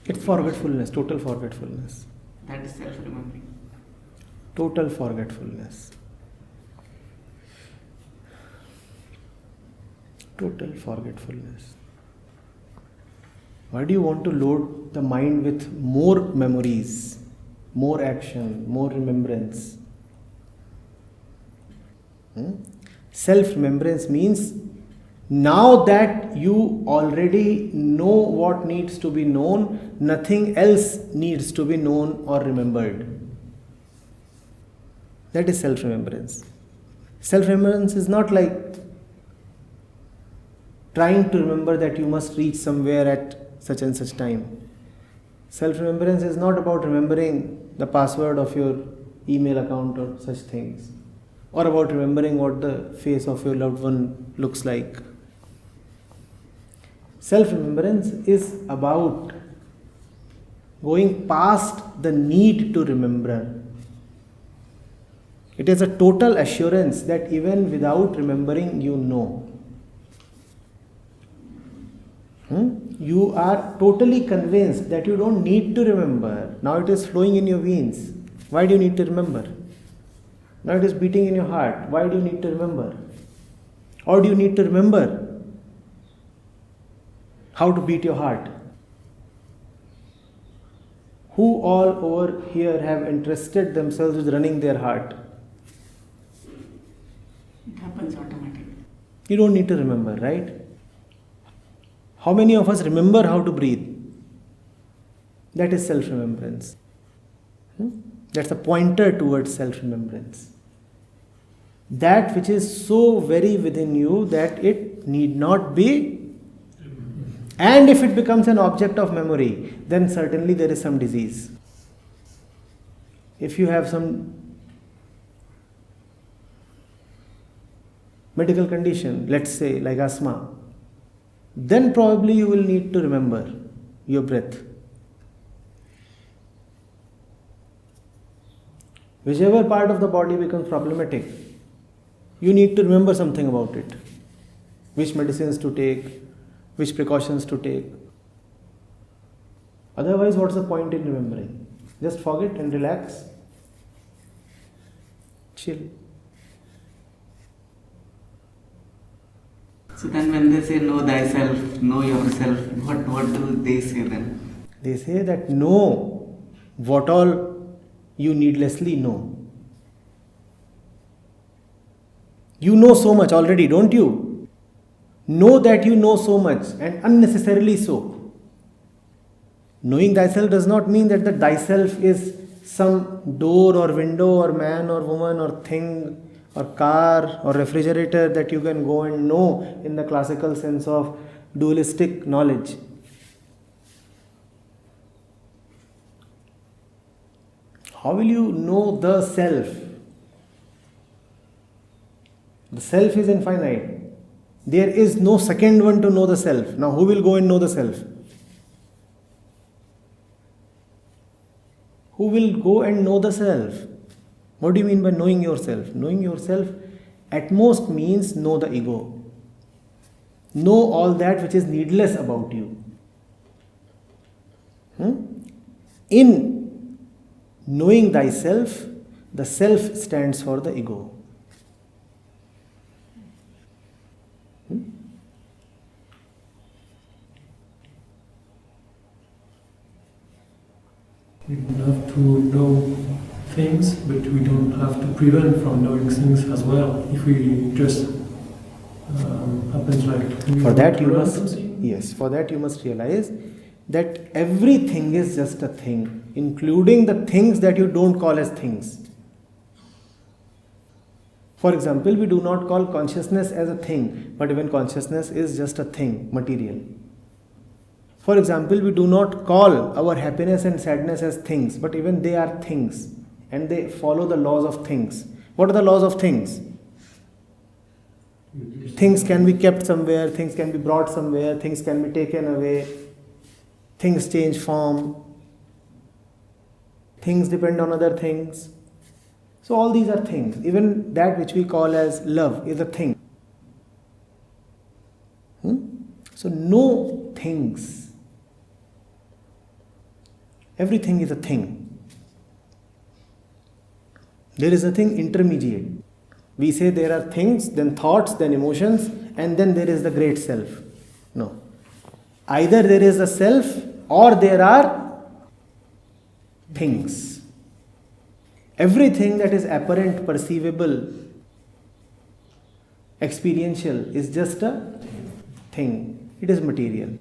It's forgetfulness, total forgetfulness. That is self-remembering. Total forgetfulness. Total forgetfulness. Why do you want to load the mind with more memories, more action, more remembrance? Self-remembrance means now that you already know what needs to be known, nothing else needs to be known or remembered. That is self-remembrance. Self-remembrance is not like trying to remember that you must reach somewhere at such and such time. Self-remembrance is not about remembering the password of your email account or such things, or about remembering what the face of your loved one looks like. Self-remembrance is about going past the need to remember. It is a total assurance that even without remembering, you know. You are totally convinced that you don't need to remember. Now it is flowing in your veins. Why do you need to remember? Now it is beating in your heart. Why do you need to remember? Or do you need to remember how to beat your heart? Who all over here have entrusted themselves with running their heart? It happens automatically. You don't need to remember, right? How many of us remember how to breathe? That is self-remembrance. That's a pointer towards self-remembrance. That which is so very within you that it need not be. And if it becomes an object of memory, then certainly there is some disease. If you have some medical condition, let's say like asthma, then probably you will need to remember your breath. Whichever part of the body becomes problematic, you need to remember something about it. Which medicines to take, which precautions to take. Otherwise, what's the point in remembering? Just forget and relax. Chill. So then when they say know thyself, know yourself, what do they say then? They say that know what all you needlessly know. You know so much already, don't you? Know that you know so much and unnecessarily so. Knowing thyself does not mean that the thyself is some door or window or man or woman or thing or car or refrigerator that you can go and know in the classical sense of dualistic knowledge. How will you know the self? The self is infinite. There is no second one to know the self. Now who will go and know the self? Who will go and know the self? What do you mean by knowing yourself? Knowing yourself at most means know the ego. Know all that which is needless about you. In knowing thyself, the self stands for the ego. We don't have to know things, but we don't have to prevent from knowing things as well. If we just happens like for that you must realize that everything is just a thing, including the things that you don't call as things. For example, we do not call consciousness as a thing, but even consciousness is just a thing, material. For example, we do not call our happiness and sadness as things, but even they are things and they follow the laws of things. What are the laws of things? Things can be kept somewhere, things can be brought somewhere, things can be taken away, things change form, things depend on other things. So all these are things. Even that which we call as love is a thing. So know things. Everything is a thing. There is nothing intermediate. We say there are things, then thoughts, then emotions, and then there is the great self. No. Either there is a self or there are things. Everything that is apparent, perceivable, experiential is just a thing. It is material.